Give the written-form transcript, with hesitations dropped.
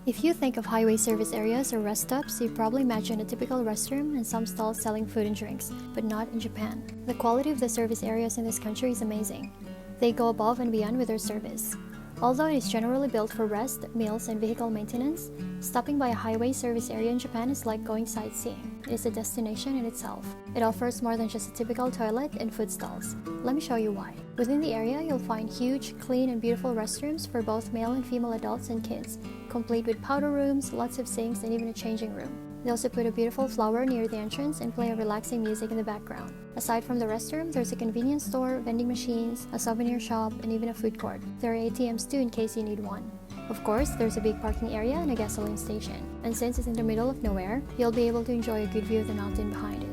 If you think of highway service areas or rest stops, you probably imagine a typical restroom and some stalls selling food and drinks, but not in Japan. The quality of the service areas in this country is amazing. They go above and beyond with their service. Although it is generally built for rest, meals, and vehicle maintenance, stopping by a highway service area in Japan is like going sightseeing. It is a destination in itself. It offers more than just a typical toilet and food stalls. Let me show you why. Within the area, you'll find huge, clean, and beautiful restrooms for both male and female adults and kids, complete with powder rooms, lots of sinks, and even a changing room. They also put a beautiful flower near the entrance and play a relaxing music in the background. Aside from the restroom, there's a convenience store, vending machines, a souvenir shop, and even a food court. There are ATMs too in case you need one. Of course, there's a big parking area and a gasoline station. And since it's in the middle of nowhere, you'll be able to enjoy a good view of the mountain behind it.